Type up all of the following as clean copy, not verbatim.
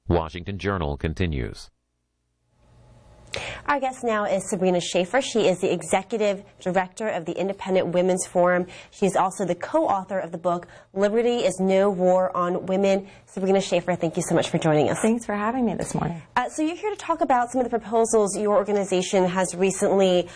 Washington Journal continues. Our guest now is Sabrina Schaefer. She is the executive director of the Independent Women's Forum. She's also the co-author of the book, Liberty is No War on Women. Sabrina Schaefer, thank you so much for joining us. Thanks for having me this morning. So you're here to talk about some of the proposals your organization has recently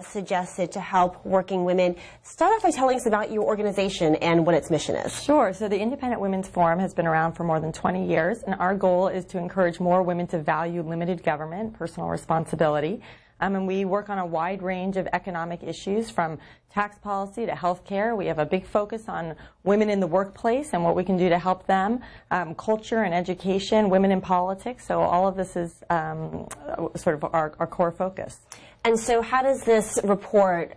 suggested to help working women. Start off by telling us about your organization and what its mission is. Sure. So the Independent Women's Forum has been around for more than 20 years, and our goal is to encourage more women to value limited government, personal responsibility. And we work on a wide range of economic issues, from tax policy to health care. We have a big focus on women in the workplace and what we can do to help them, culture and education, women in politics. So all of this is sort of our core focus. And so how does this report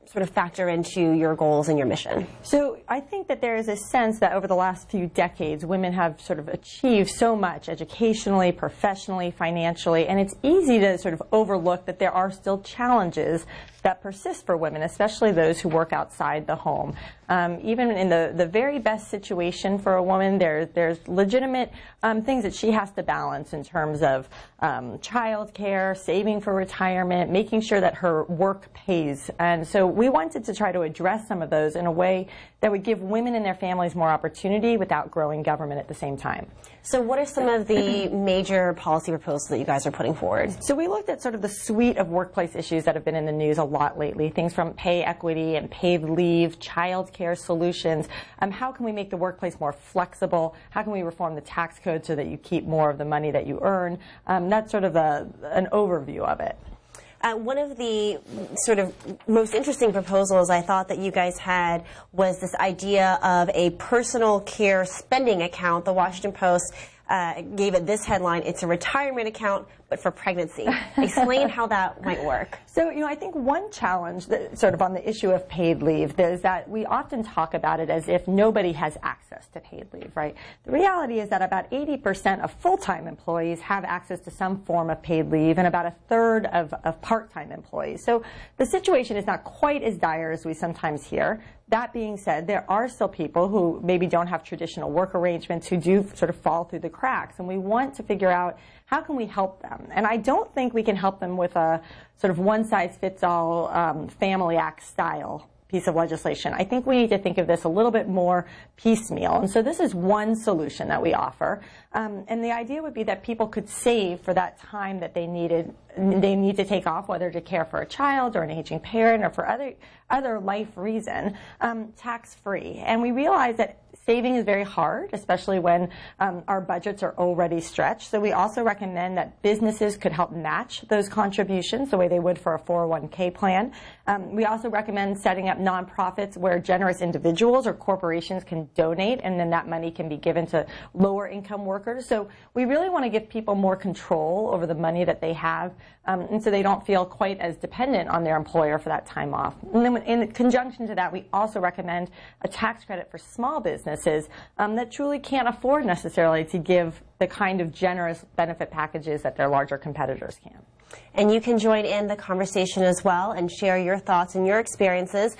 sort of factor into your goals and your mission? So I think that there is a sense that over the last few decades, women have sort of achieved so much educationally, professionally, financially, and it's easy to sort of overlook that there are still challenges that persist for women, especially those who work outside the home. Even in the very best situation for a woman, there's legitimate things that she has to balance in terms of child care, saving for retirement, making sure that her work pays. And so we wanted to try to address some of those in a way that would give women and their families more opportunity without growing government at the same time. So what are some of the major policy proposals that you guys are putting forward? So we looked at sort of the suite of workplace issues that have been in the news a lot lately, things from pay equity and paid leave, child care solutions. How can we make the workplace more flexible? How can we reform the tax code so that you keep more of the money that you earn? That's sort of an overview of it. One of the sort of most interesting proposals I thought that you guys had was this idea of a personal care spending account. The Washington Post gave it this headline: it's a retirement account, but for pregnancy. Explain how that might work. So, I think one challenge that sort of on the issue of paid leave is that we often talk about it as if nobody has access to paid leave, right? The reality is that about 80% of full-time employees have access to some form of paid leave, and about a third of part-time employees. So the situation is not quite as dire as we sometimes hear. That being said, there are still people who maybe don't have traditional work arrangements, who do sort of fall through the cracks, and we want to figure out how can we help them. And I don't think we can help them with a sort of one-size-fits-all Family Act style piece of legislation. I think we need to think of this a little bit more piecemeal. And so this is one solution that we offer. And the idea would be that people could save for that time that they need to take off, whether to care for a child or an aging parent or for other life reason, tax-free. And we realize that saving is very hard, especially when our budgets are already stretched. So we also recommend that businesses could help match those contributions the way they would for a 401k plan. We also recommend setting up nonprofits where generous individuals or corporations can donate, and then that money can be given to lower income workers. So we really want to give people more control over the money that they have, and so they don't feel quite as dependent on their employer for that time off. And then in conjunction to that, we also recommend a tax credit for small businesses that truly can't afford necessarily to give the kind of generous benefit packages that their larger competitors can. And you can join in the conversation as well and share your thoughts and your experiences.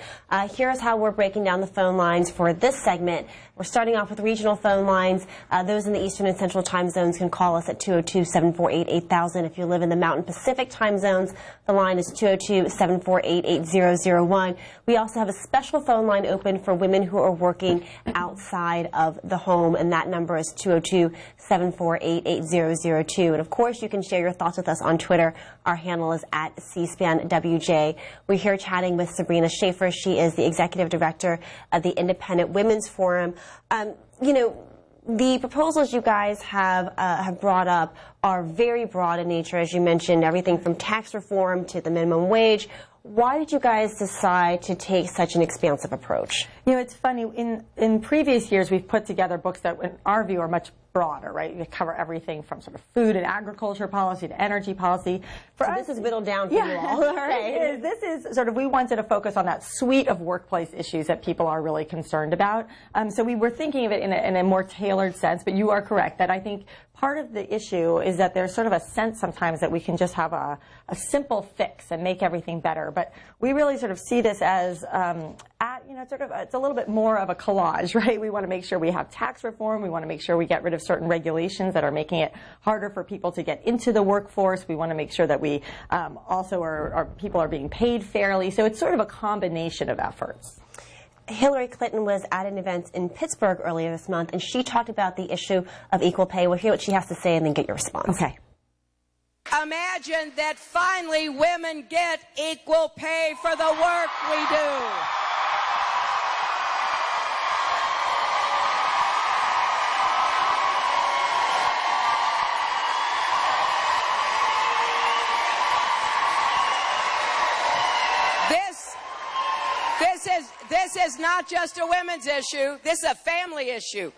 Here's how we're breaking down the phone lines for this segment. We're starting off with regional phone lines. Those in the Eastern and Central time zones can call us at 202-748-8000. If you live in the Mountain Pacific time zones, the line is 202-748-8001. We also have a special phone line open for women who are working outside of the home, and that number is 202-748-8002. And of course, you can share your thoughts with us on Twitter. Our handle is at CSpanWJ. We're here chatting with Sabrina Schaefer. She is the executive director of the Independent Women's Forum. The proposals you guys have brought up are very broad in nature, as you mentioned, everything from tax reform to the minimum wage. Why did you guys decide to take such an expansive approach? It's funny. In previous years, we've put together books that, in our view, are much broader, right? We cover everything from sort of food and agriculture policy to energy policy. For us, this is whittled down for you all. All right. This is sort of, we wanted to focus on that suite of workplace issues that people are really concerned about. So we were thinking of it in a more tailored sense, but you are correct that I think part of the issue is that there's sort of a sense sometimes that we can just have a simple fix and make everything better. But we really sort of see this as it's a little bit more of a collage, right? We want to make sure we have tax reform. We want to make sure we get rid of certain regulations that are making it harder for people to get into the workforce. We want to make sure that we also people are being paid fairly. So it's sort of a combination of efforts. Hillary Clinton was at an event in Pittsburgh earlier this month, and she talked about the issue of equal pay. We'll hear what she has to say and then get your response. Okay. Imagine that finally women get equal pay for the work we do. This is not just a women's issue. This is a family issue.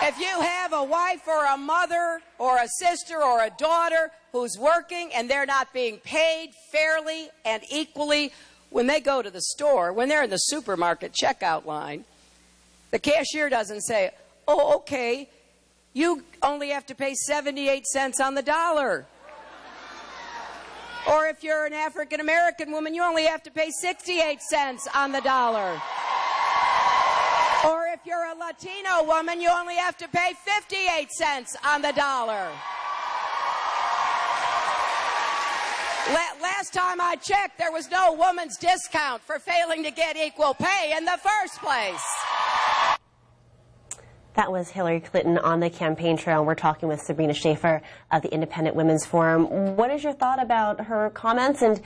If you have a wife or a mother or a sister or a daughter who's working and they're not being paid fairly and equally, when they go to the store, when they're in the supermarket checkout line, the cashier doesn't say, oh, okay, you only have to pay 78 cents on the dollar. Or if you're an African-American woman, you only have to pay 68 cents on the dollar. Or if you're a Latino woman, you only have to pay 58 cents on the dollar. Last time I checked, there was no woman's discount for failing to get equal pay in the first place. That was Hillary Clinton on the campaign trail, and we're talking with Sabrina Schaefer of the Independent Women's Forum. What is your thought about her comments, and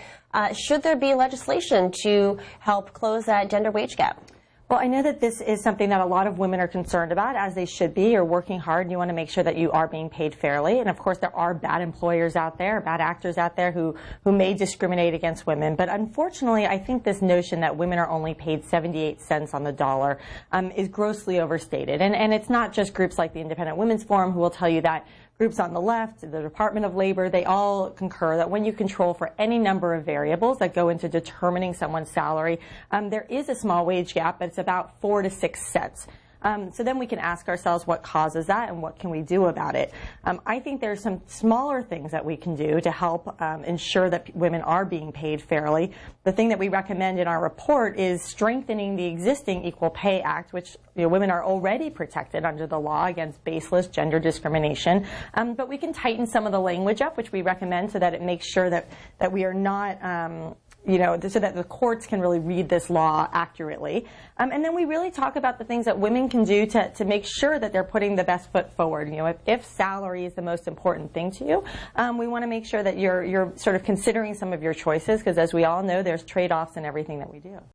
should there be legislation to help close that gender wage gap? Well, I know that this is something that a lot of women are concerned about, as they should be. You're working hard and you want to make sure that you are being paid fairly. And of course, there are bad employers out there, bad actors out there who may discriminate against women. But unfortunately, I think this notion that women are only paid 78 cents on the dollar is grossly overstated. And it's not just groups like the Independent Women's Forum who will tell you that. Groups on the left, the Department of Labor, they all concur that when you control for any number of variables that go into determining someone's salary, there is a small wage gap, but it's about 4 to 6 cents. So then we can ask ourselves what causes that and what can we do about it. I think there's some smaller things that we can do to help ensure that women are being paid fairly. The thing that we recommend in our report is strengthening the existing Equal Pay Act, which women are already protected under the law against baseless gender discrimination. But we can tighten some of the language up, which we recommend, so that it makes sure that we are not so that the courts can really read this law accurately. And then we really talk about the things that women can do to make sure that they're putting the best foot forward. If salary is the most important thing to you, we want to make sure that you're sort of considering some of your choices, because as we all know, there's trade-offs in everything that we do.